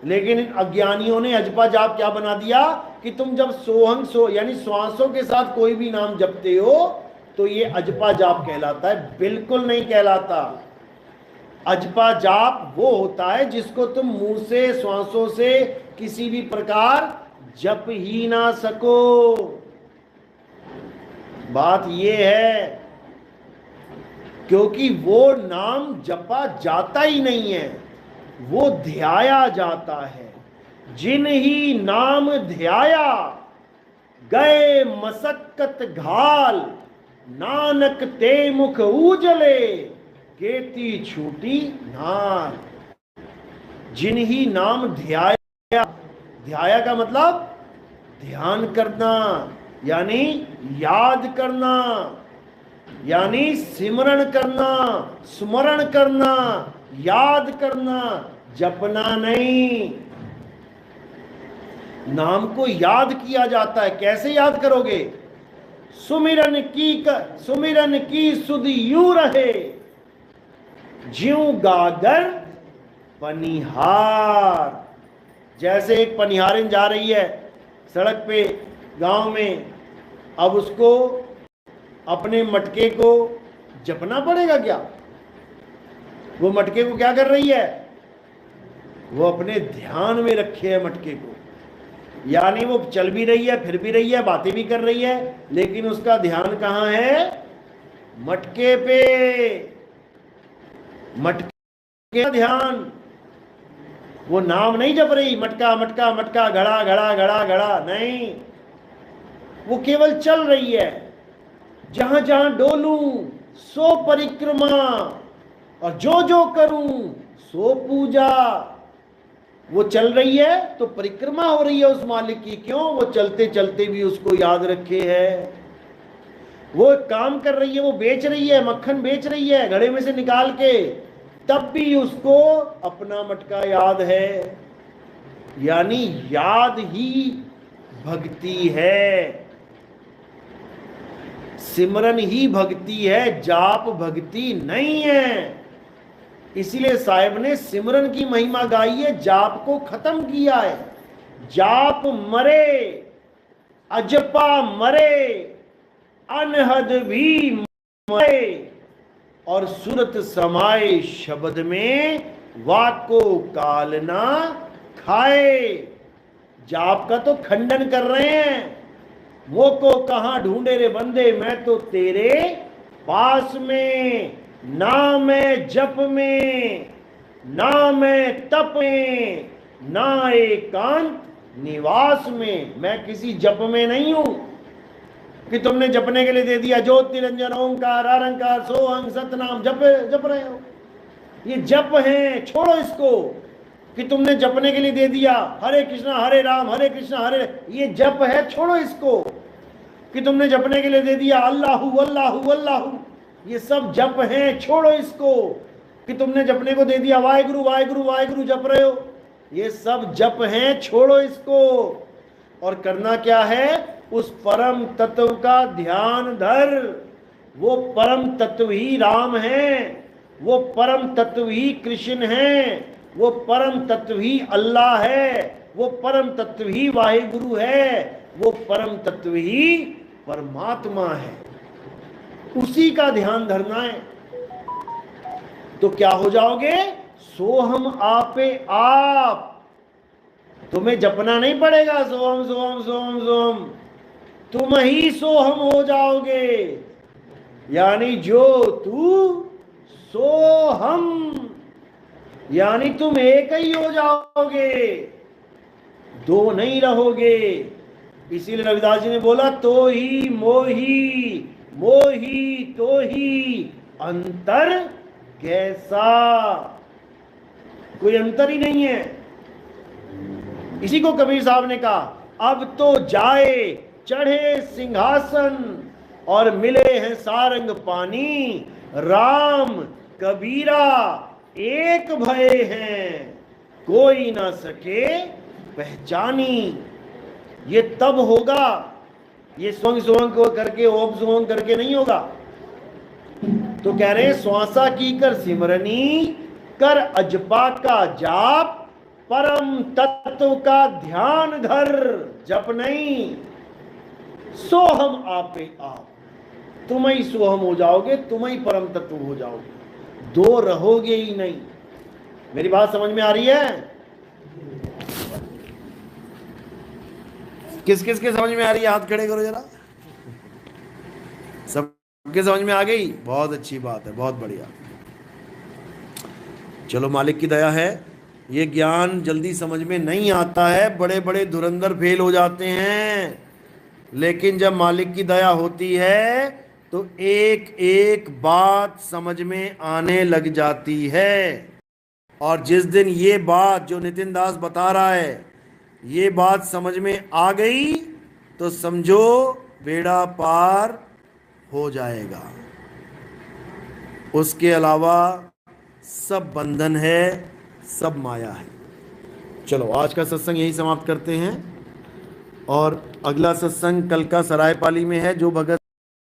लेकिन अज्ञानियों ने अजपा जाप क्या बना दिया कि तुम जब सोहंग यानी श्वासों के साथ कोई भी नाम जपते हो तो ये अजपा जाप कहलाता है। बिल्कुल नहीं कहलाता। अजपा जाप वो होता है जिसको तुम मुंह से श्वासों से किसी भी प्रकार जप ही ना सको। बात ये है, क्योंकि वो नाम जपा जाता ही नहीं है, वो ध्याया जाता है। जिन ही नाम ध्याया गए मसक्कत घाल, नानक ते मुख उजले केती छूटी नार। जिन ही नाम ध्याया, ध्याया का मतलब ध्यान करना, यानी याद करना, यानी सिमरण करना, स्मरण करना, याद करना, जपना नहीं। नाम को याद किया जाता है। कैसे याद करोगे? सुमिरन की सुध यूं रहे, ज्यों गागर पनिहार। जैसे एक पनिहारिन जा रही है सड़क पे गांव में, अब उसको अपने मटके को जपना पड़ेगा क्या? वो मटके को क्या कर रही है? वो अपने ध्यान में रखे है मटके को, यानी वो चल भी रही है, फिर भी रही है, बातें भी कर रही है, लेकिन उसका ध्यान कहाँ है? मटके पे। मटके का ध्यान, वो नाम नहीं जप रही, मटका मटका मटका, घड़ा घड़ा घड़ा घड़ा, नहीं, वो केवल चल रही है। जहां जहां डोलूं सो परिक्रमा, और जो जो करूं सो पूजा। वो चल रही है तो परिक्रमा हो रही है उस मालिक की। क्यों? वो चलते चलते भी उसको याद रखे है। वो काम कर रही है, वो बेच रही है, मक्खन बेच रही है घड़े में से निकाल के, तब भी उसको अपना मटका याद है। यानी याद ही भक्ति है, सिमरन ही भक्ति है, जाप भक्ति नहीं है। इसीलिए साहिब ने सिमरन की महिमा गाई है, जाप को खत्म किया है। जाप मरे, अजपा मरे, अनहद भी मरे, और सुरत समाए शब्द में, वाको काल ना खाए। जाप का तो खंडन कर रहे हैं। वो को कहां ढूंढे रे बंदे, मैं तो तेरे पास में, ना मैं जप में, ना मैं तप में, ना एकांत निवास में। मैं किसी जप में नहीं हूं कि तुमने जपने के लिए दे दिया ज्योतिरंजन ओंकार अरंकार सोहं सतनाम, जप रहे हो। ये जप है, छोड़ो इसको। कि तुमने जपने के लिए दे दिया हरे कृष्णा हरे राम हरे कृष्णा हरे, ये जप है, छोड़ो इसको। कि तुमने जपने के लिए दे दिया अल्लाहु अल्लाहु अल्लाहु, ये सब जप हैं, छोड़ो इसको। कि तुमने जपने को दे दिया वाहिगुरु वाहिगुरु वाहिगुरु, जप रहे हो, ये सब जप हैं, छोड़ो इसको। और करना क्या है? उस परम तत्व का ध्यान धर। वो परम तत्व ही राम है, वो परम तत्व ही कृष्ण है, वो परम तत्व ही अल्लाह है, वो परम तत्व ही वाहिगुरु है, वो परम तत्व ही परमात्मा है। उसी का ध्यान धरना है। तो क्या हो जाओगे? सोहम आपे आप। तुम्हें जपना नहीं पड़ेगा सोहम सोहम सोहम सोहम, तुम ही सोहम हो जाओगे। यानी जो तू सो हम, यानी तुम एक ही हो जाओगे, दो नहीं रहोगे। इसीलिए रविदास जी ने बोला तो ही मोही, मोही तो ही अंतर कैसा। कोई अंतर ही नहीं है। इसी को कबीर साहब ने कहा, अब तो जाए चढ़े सिंहासन और मिले हैं सारंग पानी, राम कबीरा एक भये हैं, कोई ना सके पहचानी। ये तब होगा, ये स्वंग स्वंग को करके ओम स्वंग करके नहीं होगा। तो कह रहे श्वासा की कर सिमरनी, कर अजपा का जाप, परम तत्व का ध्यान धर, जप नहीं। सोहम आपे आप, तुम ही सोहम हो जाओगे, तुम ही परम तत्व हो जाओगे, दो रहोगे ही नहीं। मेरी बात समझ में आ रही है? किस किस के समझ में आ रही है? हाथ खड़े करो जरा। सबके समझ में आ गई? बहुत अच्छी बात है, बहुत बढ़िया। चलो, मालिक की दया है। ये ज्ञान जल्दी समझ में नहीं आता है, बड़े बड़े धुरंधर फेल हो जाते हैं, लेकिन जब मालिक की दया होती है तो एक एक बात समझ में आने लग जाती है। और जिस दिन ये बात जो नितिन दास बता रहा है, ये बात समझ में आ गई तो समझो बेड़ा पार हो जाएगा। उसके अलावा सब बंधन है, सब माया है। चलो, आज का सत्संग यही समाप्त करते हैं, और अगला सत्संग कल का सरायपाली में है। जो भगत